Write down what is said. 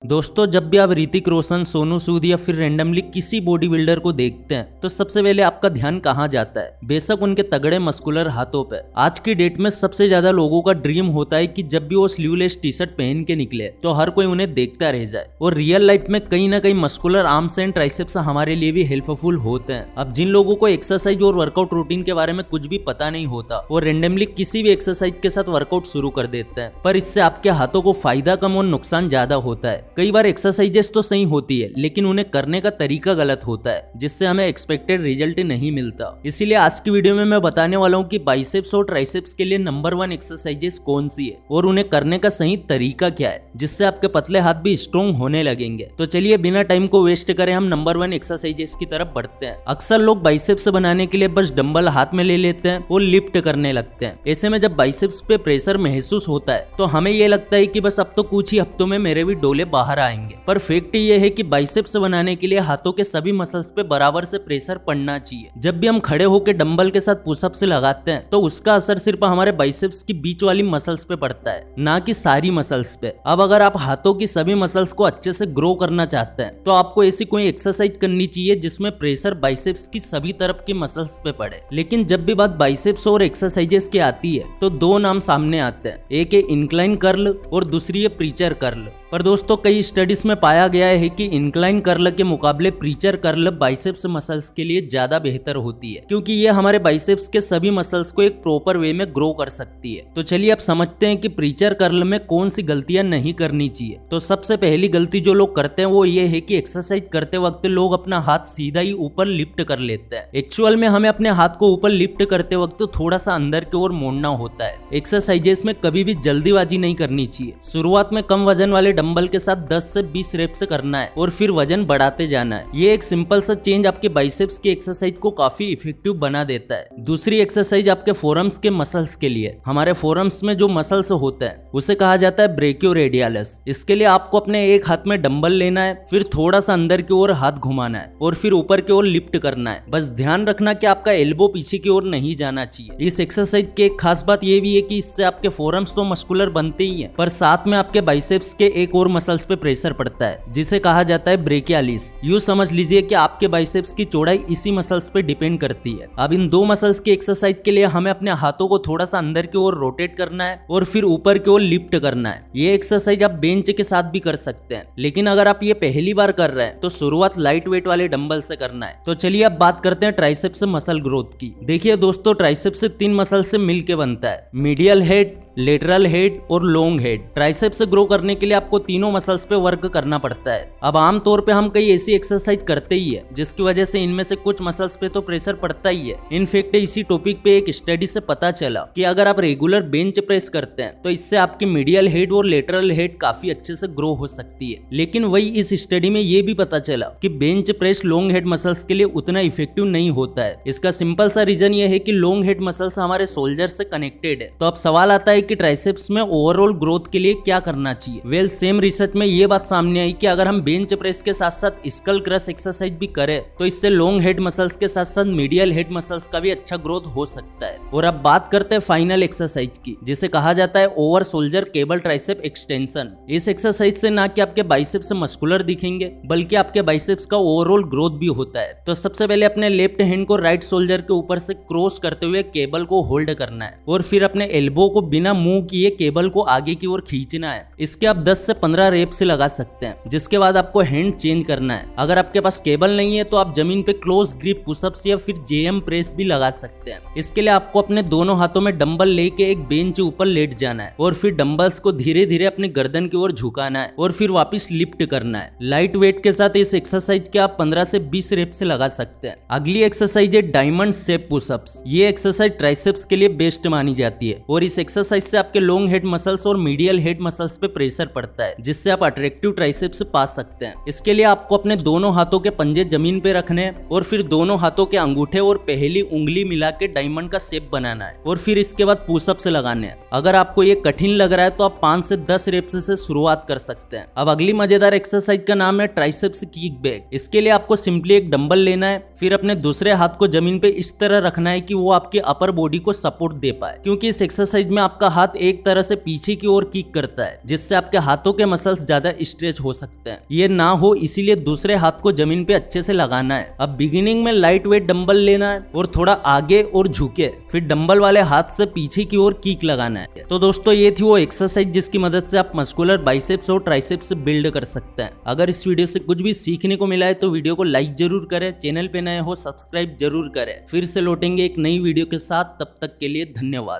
दोस्तों, जब भी आप ऋतिक रोशन, सोनू सूद या फिर रैंडमली किसी बॉडी बिल्डर को देखते हैं तो सबसे पहले आपका ध्यान कहाँ जाता है? बेशक उनके तगड़े मस्कुलर हाथों पे। आज की डेट में सबसे ज्यादा लोगों का ड्रीम होता है कि जब भी वो स्लीवलेस टी शर्ट पहन के निकले तो हर कोई उन्हें देखता रह जाए। और रियल लाइफ में कहीं ना कहीं मस्कुलर आर्म्स एंड ट्राइसेप्स हमारे लिए भी हेल्पफुल होते हैं। अब जिन लोगों को एक्सरसाइज और वर्कआउट रूटीन के बारे में कुछ भी पता नहीं होता, वो रैंडमली किसी भी एक्सरसाइज के साथ वर्कआउट शुरू कर देते हैं, पर इससे आपके हाथों को फायदा कम और नुकसान ज्यादा होता है। कई बार एक्सरसाइजेस तो सही होती है लेकिन उन्हें करने का तरीका गलत होता है, जिससे हमें एक्सपेक्टेड रिजल्ट नहीं मिलता। इसीलिए आज की वीडियो में मैं बताने वाला हूं कि बाइसेप्स और ट्राइसेप्स के लिए नंबर 1 एक्सरसाइजेस कौन सी है और उन्हें करने का सही तरीका क्या है, जिससे आपके पतले हाथ भी स्ट्रॉन्ग होने लगेंगे। तो चलिए बिना टाइम को वेस्ट करें हम नंबर 1 एक्सरसाइजेस की तरफ बढ़ते हैं। अक्सर लोग बाइसेप्स बनाने के लिए बस डंबल हाथ में ले लेते हैं और लिफ्ट करने लगते हैं। ऐसे में जब बाइसेप्स पे प्रेशर महसूस होता है तो हमें ये लगता है कि बस अब तो कुछ ही हफ्तों में मेरे भी डोले बाहर आएंगे। पर फैक्ट ये है कि बाइसेप्स बनाने के लिए हाथों के सभी मसल्स पे बराबर से प्रेशर पड़ना चाहिए। जब भी हम खड़े होकर डंबल के साथ पुशअप्स लगाते हैं तो उसका असर सिर्फ हमारे बाइसेप्स की बीच वाली मसल्स पे पड़ता है, ना कि सारी मसल्स पे। अब अगर आप हाथों की सभी मसल्स को अच्छे से ग्रो करना चाहते हैं तो आपको ऐसी कोई एक्सरसाइज करनी चाहिए जिसमें प्रेशर बाइसेप्स की सभी तरफ की मसल्स पे पड़े। लेकिन जब भी बात बाइसेप्स और एक्सरसाइजेस की आती है तो दो नाम सामने आते हैं, एक है इंक्लाइन कर्ल और दूसरी है प्रीचर कर्ल। पर दोस्तों, कई स्टडीज में पाया गया है कि इंक्लाइन कर्ल के मुकाबले प्रीचर कर्ल बाइसेप्स मसल्स के लिए ज्यादा बेहतर होती है, क्योंकि ये हमारे बाइसेप्स के सभी मसल्स को एक प्रॉपर वे में ग्रो कर सकती है। तो चलिए अब समझते हैं कि प्रीचर कर्ल में कौन सी गलतियां नहीं करनी चाहिए। तो सबसे पहली गलती जो लोग करते हैं वो ये है कि एक्सरसाइज करते वक्त लोग अपना हाथ सीधा ही ऊपर लिफ्ट कर लेते हैं। एक्चुअल में हमें अपने हाथ को ऊपर लिफ्ट करते वक्त थोड़ा सा अंदर की ओर मोड़ना होता है। एक्सरसाइजेस में कभी भी जल्दीबाजी नहीं करनी चाहिए। शुरुआत में कम वजन वाले डंबल के साथ 10 से 20 रेप्स करना है और फिर वजन बढ़ाते जाना है। ये एक सिंपल सा चेंज आपके बाइसेप्स की एक्सरसाइज को काफी इफेक्टिव बना देता है। दूसरी एक्सरसाइज आपके फोरम्स के मसल्स के लिए। हमारे फोरम्स में जो मसल्स होता है उसे कहा जाता है ब्रेकियोरेडियलिस। इसके लिए आपको अपने एक हाथ में डंबल लेना है, फिर थोड़ा सा अंदर की ओर हाथ घुमाना है और फिर ऊपर की ओर लिफ्ट करना है। बस ध्यान रखना कि आपका एल्बो पीछे की ओर नहीं जाना चाहिए। इस एक्सरसाइज की एक खास बात ये भी है कि इससे आपके फोरम्स तो मस्कुलर बनते ही हैं, पर साथ में आपके बाइसेप्स के एक और मसल्स पे प्रेशर पड़ता है, जिसे कहा जाता है ब्रेकियालिस। यूं समझ लीजिए कि आपके बाइसेप्स की चौड़ाई इसी मसल्स पे डिपेंड करती है। अब इन दो मसल्स की एक्सरसाइज के लिए हमें अपने हाथों को थोड़ा सा अंदर की ओर रोटेट करना है और फिर ऊपर की ओर लिफ्ट करना है। ये एक्सरसाइज आप बेंच के साथ भी कर सकते हैं, लेकिन अगर आप ये पहली बार कर रहे हैं तो शुरुआत लाइट वेट वाले डंबल से करना है। तो चलिए अब बात करते हैं ट्राइसेप्स मसल ग्रोथ की। देखिए दोस्तों, ट्राइसेप्स 3 मसल से मिलकर बनता है, मीडियल हेड, लेटरल हेड और लॉन्ग हेड। ट्राइसेप्स ग्रो करने के लिए आपको तीनों मसल्स पे वर्क करना पड़ता है। अब आमतौर पे हम कई ऐसी एक्सरसाइज करते ही है जिसकी वजह से इनमें से कुछ मसल्स पे तो प्रेशर पड़ता ही है। इनफैक्ट इसी टॉपिक पे एक स्टडी से पता चला कि अगर आप रेगुलर बेंच प्रेस करते हैं तो इससे आपकी मीडियल हेड और लेटरल हेड काफी अच्छे से ग्रो हो सकती है। लेकिन वही इस स्टडी में ये भी पता चला कि bench press long head muscles के लिए उतना इफेक्टिव नहीं होता है। इसका सिंपल सा रीजन ये है कि लॉन्ग हेड मसल्स हमारे शोल्डर से कनेक्टेड है। तो अब सवाल आता है कि ट्राइसेप्स में ओवरऑल ग्रोथ के लिए क्या करना चाहिए। वेल, सेम रिसर्च में ये बात सामने आई कि अगर हम बेंच प्रेस के साथ साथ स्कल क्रश एक्सरसाइज भी करें तो इससे लॉन्ग हेड मसल्स के साथ साथ मीडियल हेड मसल्स का भी अच्छा ग्रोथ हो सकता है। और अब बात करते हैं फाइनल एक्सरसाइज की, जिसे कहा जाता है over shoulder cable tricep extension. इस एक्सरसाइज से ना कि आपके बाइसेप्स मस्कुलर दिखेंगे बल्कि आपके बाइसेप्स का ओवरऑल ग्रोथ भी होता है। तो सबसे पहले अपने लेफ्ट हैंड को राइट शोल्डर के ऊपर से क्रॉस करते हुए केबल को होल्ड करना है और फिर अपने एल्बो को बिना मूव किए केबल को आगे की ओर खींचना है। इसके आप 10 से 15 रेप्स लगा सकते हैं, जिसके बाद आपको हैंड चेंज करना है। अगर आपके पास केबल नहीं है तो आप जमीन पे क्लोज ग्रिप पुशअप्स या फिर जेएम प्रेस भी लगा सकते हैं। इसके लिए आपको अपने दोनों हाथों में डंबल लेके एक बेंच ऊपर लेट जाना है और फिर डंबल्स को धीरे धीरे अपनी गर्दन की ओर झुकाना है और फिर वापस लिफ्ट करना है। लाइट वेट के साथ इस एक्सरसाइज के आप 15 से 20 रेप्स लगा सकते हैं। अगली एक्सरसाइज है डायमंड शेप पुशअप्स। ये एक्सरसाइज ट्राइसेप्स के लिए बेस्ट मानी जाती है और इस एक्सरसाइज से आपके लॉन्ग हेड मसल्स और मीडियल हेड मसल्स पे प्रेशर पड़ता है, जिससे आप अट्रैक्टिव ट्राइसेप्स पा सकते हैं। इसके लिए आपको अपने दोनों हाथों के पंजे जमीन पे रखने हैं और फिर दोनों हाथों के अंगूठे और पहली उंगली मिला के डायमंड का शेप बनाना है और फिर इसके बाद पुशअप्स लगाने हैं। अगर आपको ये कठिन लग रहा है तो आप 5 से 10 रेप्स से शुरुआत कर सकते हैं। अब अगली मजेदार एक्सरसाइज का नाम है ट्राइसेप्स किक बैक। इसके लिए आपको सिंपली एक डंबल लेना है, फिर अपने दूसरे हाथ को जमीन पे इस तरह रखना है कि वो आपके अपर बॉडी को सपोर्ट दे पाए, क्योंकि इस एक्सरसाइज में आपका हाथ एक तरह से पीछे की ओर किक करता है, जिससे आपके हाथों के मसल्स ज्यादा स्ट्रेच हो सकते हैं। ये ना हो इसीलिए दूसरे हाथ को जमीन पे अच्छे से लगाना है। अब बिगिनिंग में लाइट वेट डंबल लेना है और थोड़ा आगे और झुके, फिर डंबल वाले हाथ से पीछे की ओर किक लगाना है। तो दोस्तों ये थी वो एक्सरसाइज जिसकी मदद से आप मस्कुलर बाइसेप्स और ट्राइसेप्स बिल्ड कर सकते हैं। अगर इस वीडियो से कुछ भी सीखने को मिला है तो वीडियो को लाइक जरूर करें, चैनल पे नए हो सब्सक्राइब जरूर करें। फिर से लौटेंगे एक नई वीडियो के साथ, तब तक के लिए धन्यवाद।